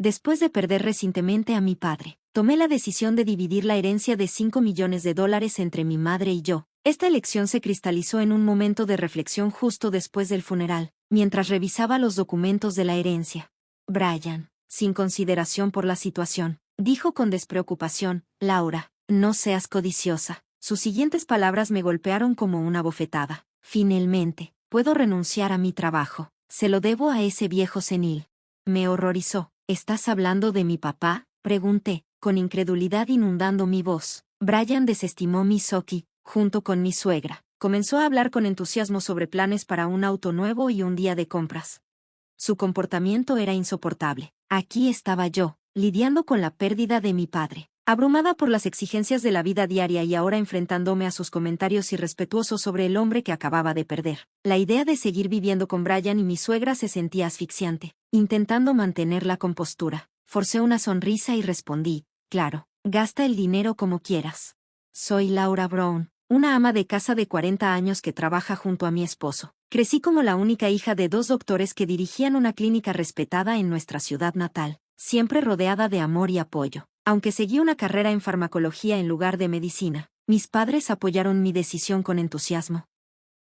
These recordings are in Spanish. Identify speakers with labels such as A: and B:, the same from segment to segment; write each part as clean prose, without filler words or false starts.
A: Después de perder recientemente a mi padre, tomé la decisión de dividir la herencia de $5 millones entre mi madre y yo. Esta elección se cristalizó en un momento de reflexión justo después del funeral, mientras revisaba los documentos de la herencia. Brian, sin consideración por la situación, dijo con despreocupación, Laura, no seas codiciosa. Sus siguientes palabras me golpearon como una bofetada. Finalmente, puedo renunciar a mi trabajo. Se lo debo a ese viejo senil. Me horrorizó. ¿Estás hablando de mi papá?, pregunté, con incredulidad inundando mi voz. Brian desestimó mi Soki, junto con mi suegra. Comenzó a hablar con entusiasmo sobre planes para un auto nuevo y un día de compras. Su comportamiento era insoportable. Aquí estaba yo, lidiando con la pérdida de mi padre, abrumada por las exigencias de la vida diaria y ahora enfrentándome a sus comentarios irrespetuosos sobre el hombre que acababa de perder. La idea de seguir viviendo con Brian y mi suegra se sentía asfixiante. Intentando mantener la compostura, forcé una sonrisa y respondí, claro, gasta el dinero como quieras. Soy Laura Brown, una ama de casa de 40 años que trabaja junto a mi esposo. Crecí como la única hija de 2 doctores que dirigían una clínica respetada en nuestra ciudad natal, siempre rodeada de amor y apoyo. Aunque seguí una carrera en farmacología en lugar de medicina, mis padres apoyaron mi decisión con entusiasmo.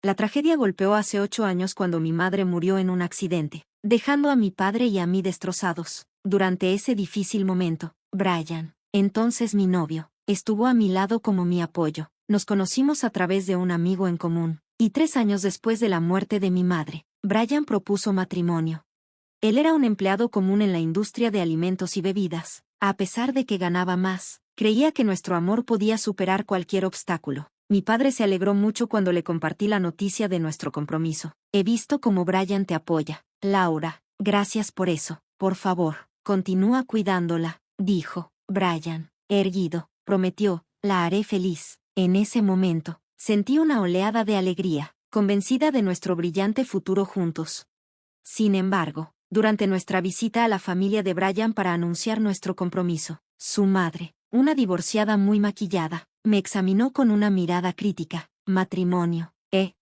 A: La tragedia golpeó hace 8 años cuando mi madre murió en un accidente, dejando a mi padre y a mí destrozados. Durante ese difícil momento, Brian, entonces mi novio, estuvo a mi lado como mi apoyo. Nos conocimos a través de un amigo en común, y 3 años después de la muerte de mi madre, Brian propuso matrimonio. Él era un empleado común en la industria de alimentos y bebidas. A pesar de que ganaba más, creía que nuestro amor podía superar cualquier obstáculo. Mi padre se alegró mucho cuando le compartí la noticia de nuestro compromiso. He visto cómo Brian te apoya, Laura. Gracias por eso. Por favor, continúa cuidándola, dijo. Brian, erguido, prometió, la haré feliz. En ese momento, sentí una oleada de alegría, convencida de nuestro brillante futuro juntos. Sin embargo, durante nuestra visita a la familia de Brian para anunciar nuestro compromiso, su madre, una divorciada muy maquillada, me examinó con una mirada crítica. Matrimonio.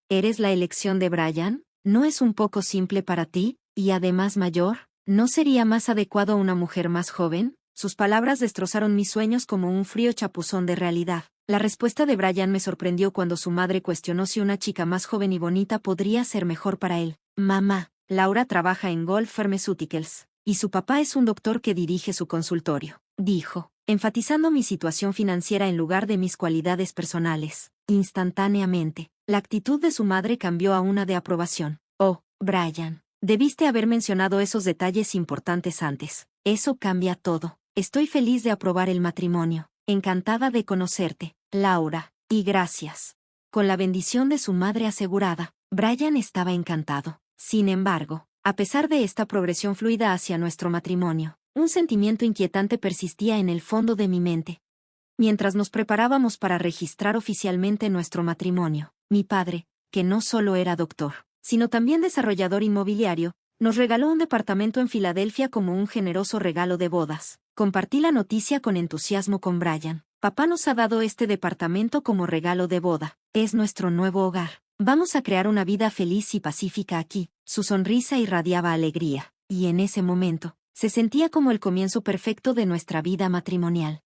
A: ¿Eres la elección de Brian? ¿No es un poco simple para ti? Y además mayor, ¿no sería más adecuado una mujer más joven? Sus palabras destrozaron mis sueños como un frío chapuzón de realidad. La respuesta de Brian me sorprendió cuando su madre cuestionó si una chica más joven y bonita podría ser mejor para él. Mamá, Laura trabaja en Golf Pharmaceuticals, y su papá es un doctor que dirige su consultorio, dijo, enfatizando mi situación financiera en lugar de mis cualidades personales. Instantáneamente, la actitud de su madre cambió a una de aprobación. Oh, Brian, debiste haber mencionado esos detalles importantes antes. Eso cambia todo. Estoy feliz de aprobar el matrimonio. Encantada de conocerte, Laura, y gracias. Con la bendición de su madre asegurada, Brian estaba encantado. Sin embargo, a pesar de esta progresión fluida hacia nuestro matrimonio, un sentimiento inquietante persistía en el fondo de mi mente. Mientras nos preparábamos para registrar oficialmente nuestro matrimonio, mi padre, que no solo era doctor, sino también desarrollador inmobiliario, nos regaló un departamento en Filadelfia como un generoso regalo de bodas. Compartí la noticia con entusiasmo con Brian. Papá nos ha dado este departamento como regalo de boda. Es nuestro nuevo hogar. Vamos a crear una vida feliz y pacífica aquí. Su sonrisa irradiaba alegría, y en ese momento, se sentía como el comienzo perfecto de nuestra vida matrimonial.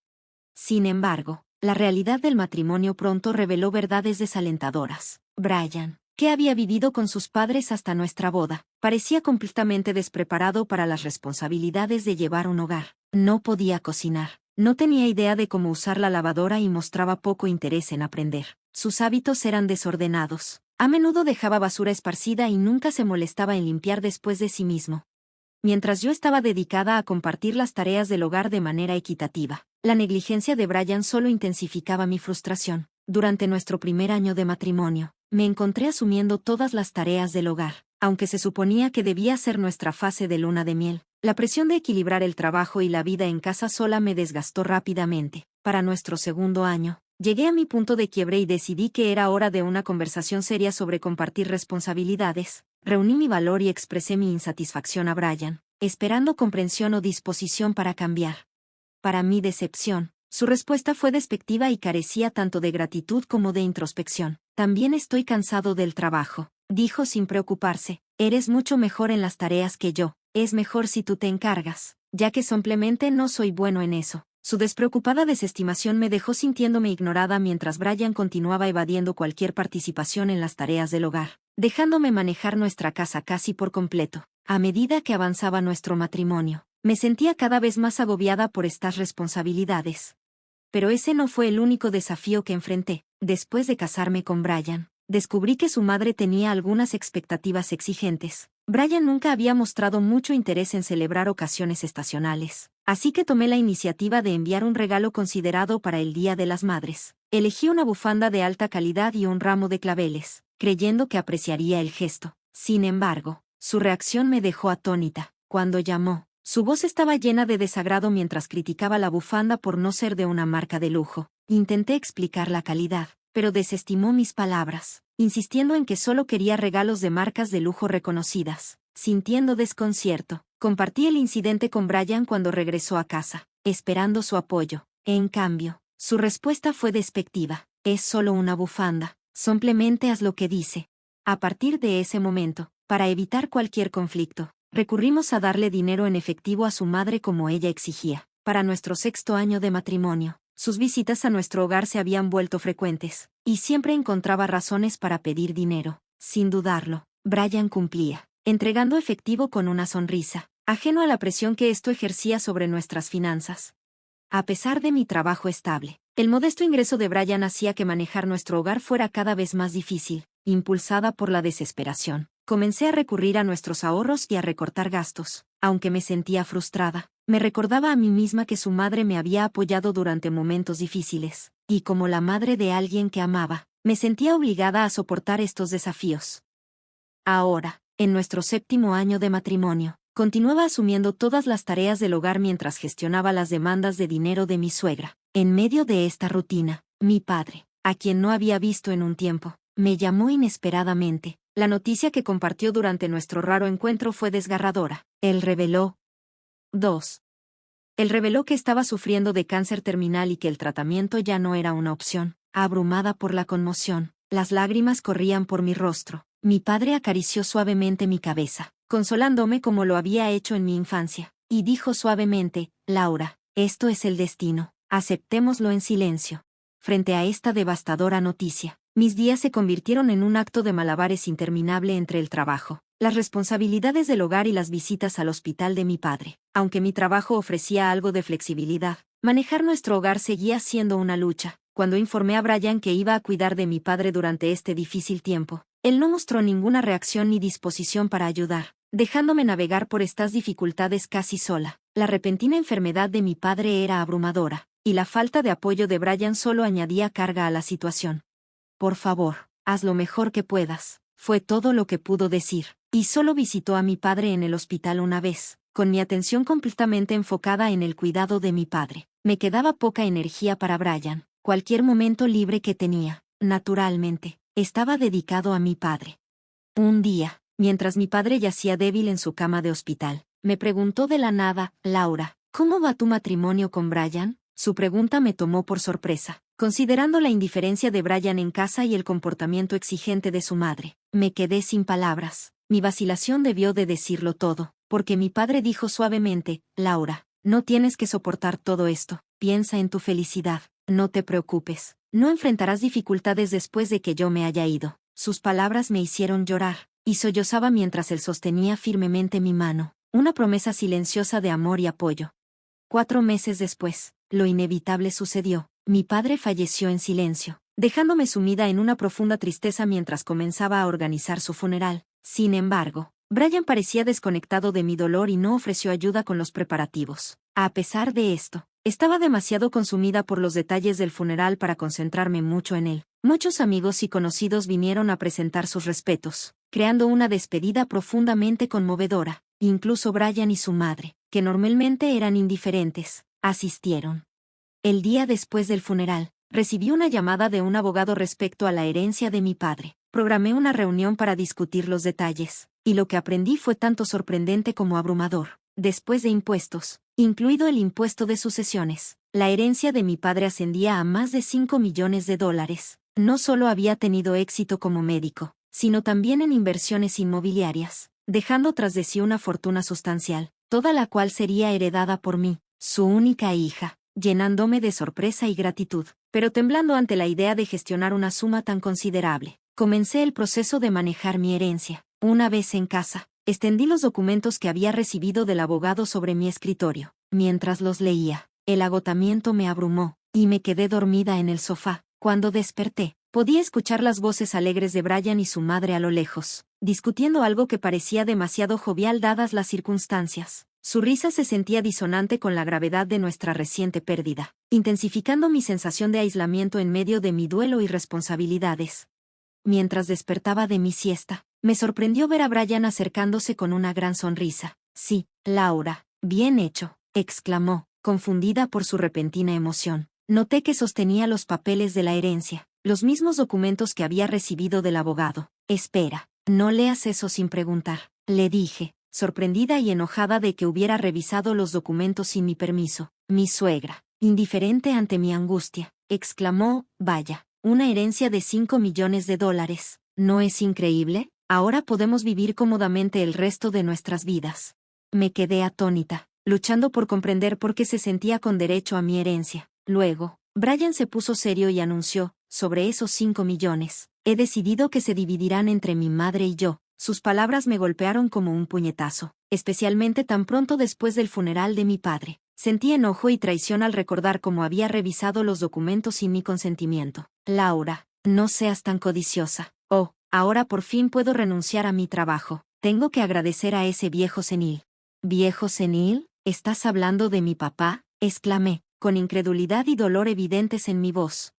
A: Sin embargo, la realidad del matrimonio pronto reveló verdades desalentadoras. Brian, que había vivido con sus padres hasta nuestra boda, parecía completamente despreparado para las responsabilidades de llevar un hogar. No podía cocinar, no tenía idea de cómo usar la lavadora y mostraba poco interés en aprender. Sus hábitos eran desordenados. A menudo dejaba basura esparcida y nunca se molestaba en limpiar después de sí mismo. Mientras yo estaba dedicada a compartir las tareas del hogar de manera equitativa, la negligencia de Brian solo intensificaba mi frustración. Durante nuestro primer año de matrimonio, me encontré asumiendo todas las tareas del hogar, aunque se suponía que debía ser nuestra fase de luna de miel. La presión de equilibrar el trabajo y la vida en casa sola me desgastó rápidamente. Para nuestro segundo año, llegué a mi punto de quiebre y decidí que era hora de una conversación seria sobre compartir responsabilidades. Reuní mi valor y expresé mi insatisfacción a Brian, esperando comprensión o disposición para cambiar. Para mi decepción, su respuesta fue despectiva y carecía tanto de gratitud como de introspección. También estoy cansado del trabajo, dijo sin preocuparse. Eres mucho mejor en las tareas que yo. Es mejor si tú te encargas. ya que simplemente no soy bueno en eso. Su despreocupada desestimación me dejó sintiéndome ignorada mientras Brian continuaba evadiendo cualquier participación en las tareas del hogar, dejándome manejar nuestra casa casi por completo. A medida que avanzaba nuestro matrimonio, me sentía cada vez más agobiada por estas responsabilidades. Pero ese no fue el único desafío que enfrenté. Después de casarme con Brian, descubrí que su madre tenía algunas expectativas exigentes. Brian nunca había mostrado mucho interés en celebrar ocasiones estacionales, así que tomé la iniciativa de enviar un regalo considerado para el Día de las Madres. Elegí una bufanda de alta calidad y un ramo de claveles, creyendo que apreciaría el gesto. Sin embargo, su reacción me dejó atónita. Cuando llamó, su voz estaba llena de desagrado mientras criticaba la bufanda por no ser de una marca de lujo. Intenté explicar la calidad, pero desestimó mis palabras, insistiendo en que solo quería regalos de marcas de lujo reconocidas. Sintiendo desconcierto, compartí el incidente con Brian cuando regresó a casa, esperando su apoyo. En cambio, su respuesta fue despectiva. Es solo una bufanda, simplemente haz lo que dice. A partir de ese momento, para evitar cualquier conflicto, recurrimos a darle dinero en efectivo a su madre como ella exigía. Para nuestro 6º año de matrimonio, sus visitas a nuestro hogar se habían vuelto frecuentes, y siempre encontraba razones para pedir dinero. Sin dudarlo, Brian cumplía, entregando efectivo con una sonrisa, ajeno a la presión que esto ejercía sobre nuestras finanzas. A pesar de mi trabajo estable, el modesto ingreso de Brian hacía que manejar nuestro hogar fuera cada vez más difícil. Impulsada por la desesperación, comencé a recurrir a nuestros ahorros y a recortar gastos. Aunque me sentía frustrada, me recordaba a mí misma que su madre me había apoyado durante momentos difíciles, y como la madre de alguien que amaba, me sentía obligada a soportar estos desafíos. Ahora, en nuestro 7º año de matrimonio, continuaba asumiendo todas las tareas del hogar mientras gestionaba las demandas de dinero de mi suegra. En medio de esta rutina, mi padre, a quien no había visto en un tiempo, me llamó inesperadamente. La noticia que compartió durante nuestro raro encuentro fue desgarradora. Él reveló que estaba sufriendo de cáncer terminal y que el tratamiento ya no era una opción. Abrumada por la conmoción, las lágrimas corrían por mi rostro. Mi padre acarició suavemente mi cabeza, consolándome como lo había hecho en mi infancia, y dijo suavemente: Laura, esto es el destino, aceptémoslo en silencio. Frente a esta devastadora noticia, mis días se convirtieron en un acto de malabares interminable entre el trabajo, las responsabilidades del hogar y las visitas al hospital de mi padre. Aunque mi trabajo ofrecía algo de flexibilidad, manejar nuestro hogar seguía siendo una lucha. Cuando informé a Brian que iba a cuidar de mi padre durante este difícil tiempo, él no mostró ninguna reacción ni disposición para ayudar, dejándome navegar por estas dificultades casi sola. La repentina enfermedad de mi padre era abrumadora, y la falta de apoyo de Brian solo añadía carga a la situación. Por favor, haz lo mejor que puedas, fue todo lo que pudo decir, y solo visitó a mi padre en el hospital una vez, con mi atención completamente enfocada en el cuidado de mi padre. Me quedaba poca energía para Brian. Cualquier momento libre que tenía, naturalmente, estaba dedicado a mi padre. Un día, mientras mi padre yacía débil en su cama de hospital, me preguntó de la nada: Laura, ¿cómo va tu matrimonio con Brian? Su pregunta me tomó por sorpresa. Considerando la indiferencia de Brian en casa y el comportamiento exigente de su madre, me quedé sin palabras. Mi vacilación debió de decirlo todo, porque mi padre dijo suavemente: Laura, no tienes que soportar todo esto, piensa en tu felicidad. No te preocupes, no enfrentarás dificultades después de que yo me haya ido. Sus palabras me hicieron llorar, y sollozaba mientras él sostenía firmemente mi mano, una promesa silenciosa de amor y apoyo. 4 meses después, lo inevitable sucedió. Mi padre falleció en silencio, dejándome sumida en una profunda tristeza mientras comenzaba a organizar su funeral. Sin embargo, Brian parecía desconectado de mi dolor y no ofreció ayuda con los preparativos. A pesar de esto, estaba demasiado consumida por los detalles del funeral para concentrarme mucho en él. Muchos amigos y conocidos vinieron a presentar sus respetos, creando una despedida profundamente conmovedora. Incluso Brian y su madre, que normalmente eran indiferentes, asistieron. El día después del funeral, recibí una llamada de un abogado respecto a la herencia de mi padre. Programé una reunión para discutir los detalles, y lo que aprendí fue tanto sorprendente como abrumador. Después de impuestos, incluido el impuesto de sucesiones, la herencia de mi padre ascendía a más de $5 millones. No solo había tenido éxito como médico, sino también en inversiones inmobiliarias, dejando tras de sí una fortuna sustancial. toda la cual sería heredada por mí, su única hija, llenándome de sorpresa y gratitud, pero temblando ante la idea de gestionar una suma tan considerable. Comencé el proceso de manejar mi herencia. Una vez en casa, extendí los documentos que había recibido del abogado sobre mi escritorio. Mientras los leía, el agotamiento me abrumó, y me quedé dormida en el sofá. Cuando desperté, podía escuchar las voces alegres de Brian y su madre a lo lejos, discutiendo algo que parecía demasiado jovial dadas las circunstancias. Su risa se sentía disonante con la gravedad de nuestra reciente pérdida, intensificando mi sensación de aislamiento en medio de mi duelo y responsabilidades. Mientras despertaba de mi siesta, me sorprendió ver a Brian acercándose con una gran sonrisa. Sí, Laura, bien hecho, exclamó, confundida por su repentina emoción. Noté que sostenía los papeles de la herencia, los mismos documentos que había recibido del abogado. Espera, no leas eso sin preguntar, le dije, sorprendida y enojada de que hubiera revisado los documentos sin mi permiso. Mi suegra, indiferente ante mi angustia, exclamó, vaya, una herencia de $5 millones. ¿No es increíble? Ahora podemos vivir cómodamente el resto de nuestras vidas. Me quedé atónita, luchando por comprender por qué se sentía con derecho a mi herencia. Luego, Brian se puso serio y anunció, sobre esos 5 millones, he decidido que se dividirán entre mi madre y yo. Sus palabras me golpearon como un puñetazo, especialmente tan pronto después del funeral de mi padre. Sentí enojo y traición al recordar cómo había revisado los documentos sin mi consentimiento. Laura, no seas tan codiciosa. Oh, ahora por fin puedo renunciar a mi trabajo. Tengo que agradecer a ese viejo senil. ¿Viejo senil? ¿Estás hablando de mi papá?, exclamé, con incredulidad y dolor evidentes en mi voz.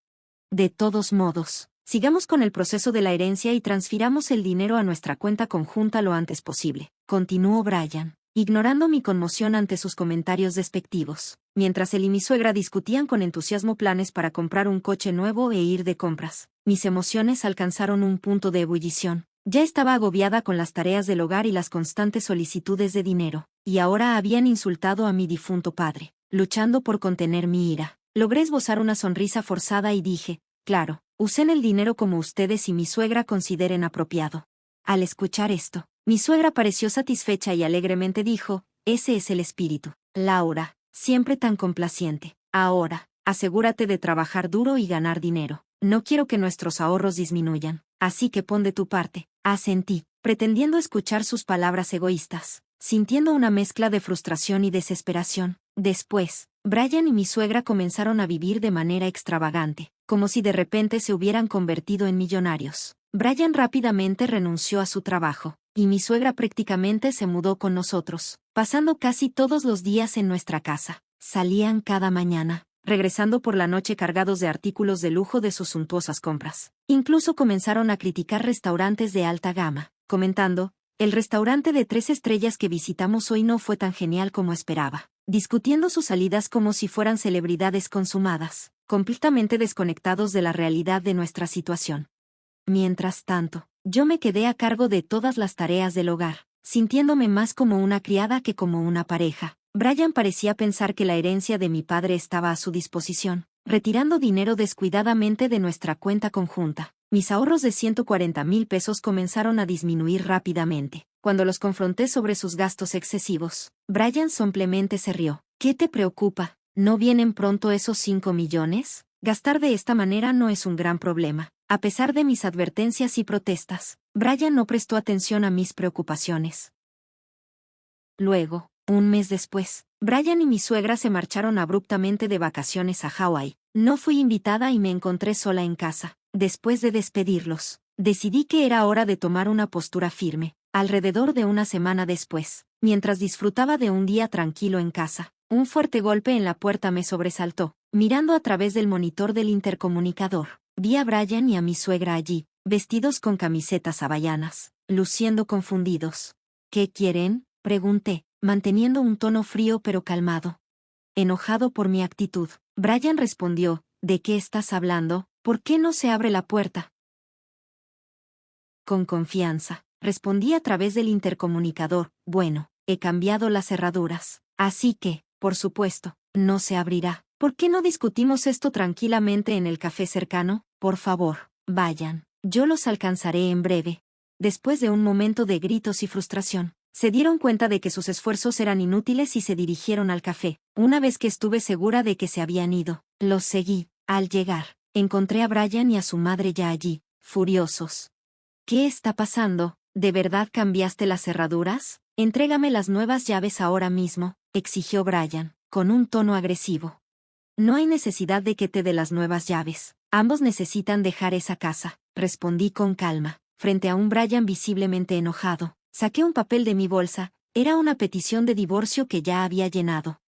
A: De todos modos, sigamos con el proceso de la herencia y transfiramos el dinero a nuestra cuenta conjunta lo antes posible, continuó Brian, ignorando mi conmoción ante sus comentarios despectivos, mientras él y mi suegra discutían con entusiasmo planes para comprar un coche nuevo e ir de compras. Mis emociones alcanzaron un punto de ebullición. Ya estaba agobiada con las tareas del hogar y las constantes solicitudes de dinero, y ahora habían insultado a mi difunto padre. Luchando por contener mi ira, logré esbozar una sonrisa forzada y dije, claro, usen el dinero como ustedes y mi suegra consideren apropiado. Al escuchar esto, mi suegra pareció satisfecha y alegremente dijo, ese es el espíritu. Laura, siempre tan complaciente. Ahora, asegúrate de trabajar duro y ganar dinero. No quiero que nuestros ahorros disminuyan, así que pon de tu parte. Asentí, pretendiendo escuchar sus palabras egoístas, sintiendo una mezcla de frustración y desesperación. Después, Brian y mi suegra comenzaron a vivir de manera extravagante, como si de repente se hubieran convertido en millonarios. Brian rápidamente renunció a su trabajo, y mi suegra prácticamente se mudó con nosotros, pasando casi todos los días en nuestra casa. Salían cada mañana, regresando por la noche cargados de artículos de lujo de sus suntuosas compras. Incluso comenzaron a criticar restaurantes de alta gama, comentando, el restaurante de 3 estrellas que visitamos hoy no fue tan genial como esperaba, discutiendo sus salidas como si fueran celebridades consumadas, completamente desconectados de la realidad de nuestra situación. Mientras tanto, yo me quedé a cargo de todas las tareas del hogar, sintiéndome más como una criada que como una pareja. Brian parecía pensar que la herencia de mi padre estaba a su disposición, retirando dinero descuidadamente de nuestra cuenta conjunta. Mis ahorros de $140,000 comenzaron a disminuir rápidamente. Cuando los confronté sobre sus gastos excesivos, Brian simplemente se rió. ¿Qué te preocupa? ¿No vienen pronto esos 5 millones? Gastar de esta manera no es un gran problema. A pesar de mis advertencias y protestas, Brian no prestó atención a mis preocupaciones. Luego, un mes después, Brian y mi suegra se marcharon abruptamente de vacaciones a Hawái. No fui invitada y me encontré sola en casa. Después de despedirlos, decidí que era hora de tomar una postura firme. Alrededor de una semana después, mientras disfrutaba de un día tranquilo en casa, un fuerte golpe en la puerta me sobresaltó. Mirando a través del monitor del intercomunicador, vi a Brian y a mi suegra allí, vestidos con camisetas hawaianas, luciendo confundidos. ¿Qué quieren?, pregunté, manteniendo un tono frío pero calmado. Enojado por mi actitud, Brian respondió, ¿de qué estás hablando? ¿Por qué no se abre la puerta? Con confianza, respondí a través del intercomunicador, bueno, he cambiado las cerraduras, así que, por supuesto, no se abrirá. ¿Por qué no discutimos esto tranquilamente en el café cercano? Por favor, vayan, yo los alcanzaré en breve. Después de un momento de gritos y frustración, Se dieron cuenta de que sus esfuerzos eran inútiles y se dirigieron al café. Una vez que estuve segura de que se habían ido, los seguí. Al llegar, encontré a Brian y a su madre ya allí, furiosos. ¿Qué está pasando? ¿De verdad cambiaste las cerraduras? Entrégame las nuevas llaves ahora mismo, exigió Brian, con un tono agresivo. No hay necesidad de que te dé las nuevas llaves. Ambos necesitan dejar esa casa, respondí con calma, frente a un Brian visiblemente enojado. Saqué un papel de mi bolsa, era una petición de divorcio que ya había llenado.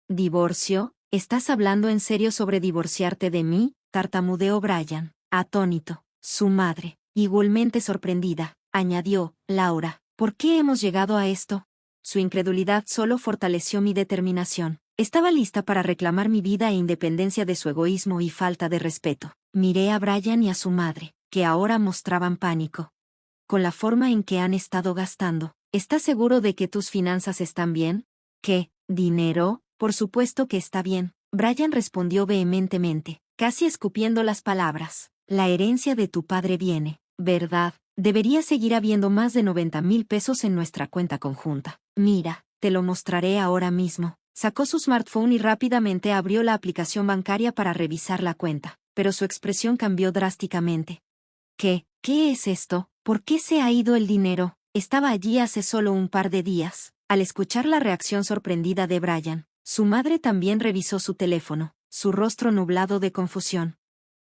A: ¿Divorcio? ¿Estás hablando en serio sobre divorciarte de mí? Tartamudeó Brian, atónito. Su madre, igualmente sorprendida, añadió, Laura, ¿por qué hemos llegado a esto? Su incredulidad solo fortaleció mi determinación. Estaba lista para reclamar mi vida e independencia de su egoísmo y falta de respeto. Miré a Brian y a su madre, que ahora mostraban pánico. Con la forma en que han estado gastando, ¿estás seguro de que tus finanzas están bien? ¿Qué? ¿Dinero? Por supuesto que está bien. Brian respondió vehementemente, casi escupiendo las palabras. La herencia de tu padre viene, ¿verdad? Debería seguir habiendo más de 90,000 pesos en nuestra cuenta conjunta. Mira, te lo mostraré ahora mismo. Sacó su smartphone y rápidamente abrió la aplicación bancaria para revisar la cuenta, pero su expresión cambió drásticamente. ¿Qué? ¿Qué es esto? ¿Por qué se ha ido el dinero? Estaba allí hace solo un par de días. Al escuchar la reacción sorprendida de Brian, su madre también revisó su teléfono, su rostro nublado de confusión.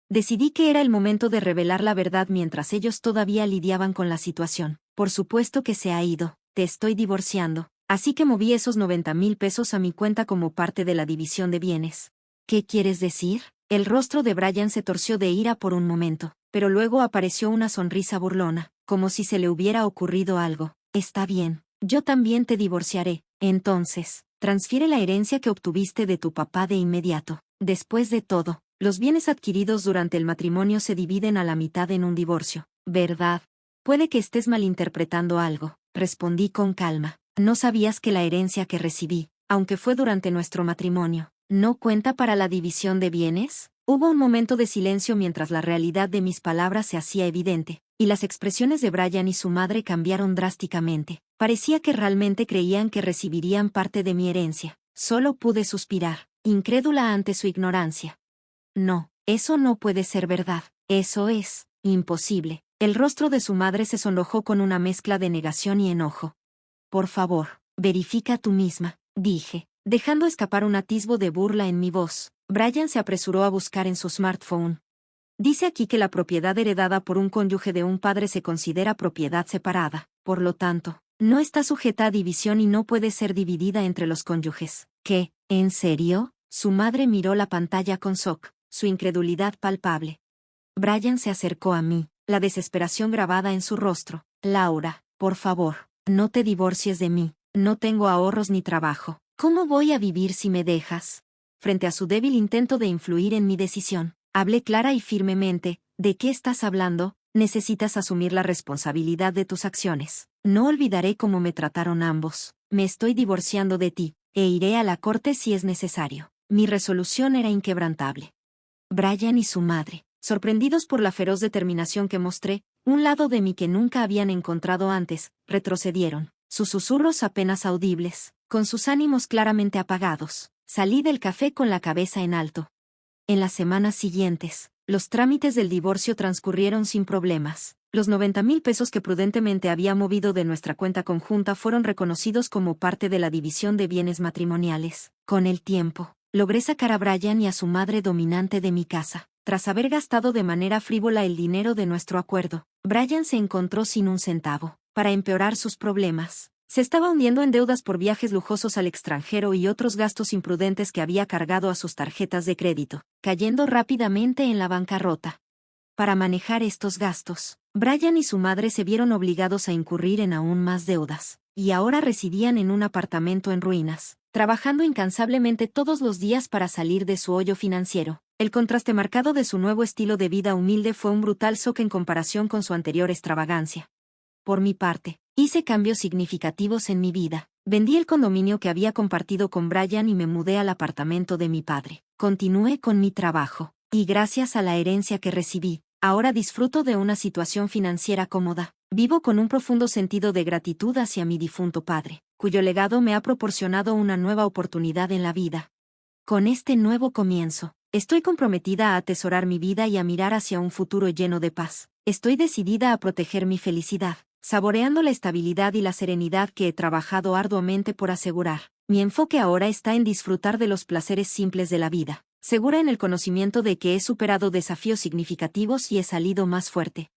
A: Decidí que era el momento de revelar la verdad mientras ellos todavía lidiaban con la situación. Por supuesto que se ha ido, te estoy divorciando. Así que moví esos 90,000 pesos a mi cuenta como parte de la división de bienes. ¿Qué quieres decir? El rostro de Brian se torció de ira por un momento, pero luego apareció una sonrisa burlona, como si se le hubiera ocurrido algo. Está bien, yo también te divorciaré. Entonces, transfiere la herencia que obtuviste de tu papá de inmediato. Después de todo, los bienes adquiridos durante el matrimonio se dividen a la mitad en un divorcio, ¿verdad? Puede que estés malinterpretando algo, respondí con calma. ¿No sabías que la herencia que recibí, aunque fue durante nuestro matrimonio, no cuenta para la división de bienes? Hubo un momento de silencio mientras la realidad de mis palabras se hacía evidente, y las expresiones de Brian y su madre cambiaron drásticamente. Parecía que realmente creían que recibirían parte de mi herencia. Solo pude suspirar, incrédula ante su ignorancia. No, eso no puede ser verdad. Eso es imposible. El rostro de su madre se sonrojó con una mezcla de negación y enojo. Por favor, verifica tú misma, dije, dejando escapar un atisbo de burla en mi voz. Brian se apresuró a buscar en su smartphone. Dice aquí que la propiedad heredada por un cónyuge de un padre se considera propiedad separada, por lo tanto, no está sujeta a división y no puede ser dividida entre los cónyuges. ¿Qué? ¿En serio? Su madre miró la pantalla con shock, su incredulidad palpable. Brian se acercó a mí, la desesperación grabada en su rostro. Laura, por favor. No te divorcies de mí, no tengo ahorros ni trabajo. ¿Cómo voy a vivir si me dejas? Frente a su débil intento de influir en mi decisión, hablé clara y firmemente. ¿De qué estás hablando? Necesitas asumir la responsabilidad de tus acciones. No olvidaré cómo me trataron ambos. Me estoy divorciando de ti, e iré a la corte si es necesario. Mi resolución era inquebrantable. Brian y su madre, sorprendidos por la feroz determinación que mostré, un lado de mí que nunca habían encontrado antes, retrocedieron, sus susurros apenas audibles, con sus ánimos claramente apagados. Salí del café con la cabeza en alto. En las semanas siguientes, los trámites del divorcio transcurrieron sin problemas. Los 90,000 pesos que prudentemente había movido de nuestra cuenta conjunta fueron reconocidos como parte de la división de bienes matrimoniales. Con el tiempo, logré sacar a Brian y a su madre dominante de mi casa. Tras haber gastado de manera frívola el dinero de nuestro acuerdo, Brian se encontró sin un centavo. Para empeorar sus problemas, se estaba hundiendo en deudas por viajes lujosos al extranjero y otros gastos imprudentes que había cargado a sus tarjetas de crédito, cayendo rápidamente en la bancarrota. Para manejar estos gastos, Brian y su madre se vieron obligados a incurrir en aún más deudas, y ahora residían en un apartamento en ruinas, trabajando incansablemente todos los días para salir de su hoyo financiero. El contraste marcado de su nuevo estilo de vida humilde fue un brutal shock en comparación con su anterior extravagancia. Por mi parte, hice cambios significativos en mi vida. Vendí el condominio que había compartido con Brian y me mudé al apartamento de mi padre. Continué con mi trabajo, y gracias a la herencia que recibí, Ahora disfruto de una situación financiera cómoda. Vivo con un profundo sentido de gratitud hacia mi difunto padre, cuyo legado me ha proporcionado una nueva oportunidad en la vida. Con este nuevo comienzo, estoy comprometida a atesorar mi vida y a mirar hacia un futuro lleno de paz. Estoy decidida a proteger mi felicidad, saboreando la estabilidad y la serenidad que he trabajado arduamente por asegurar. Mi enfoque ahora está en disfrutar de los placeres simples de la vida, segura en el conocimiento de que he superado desafíos significativos y he salido más fuerte.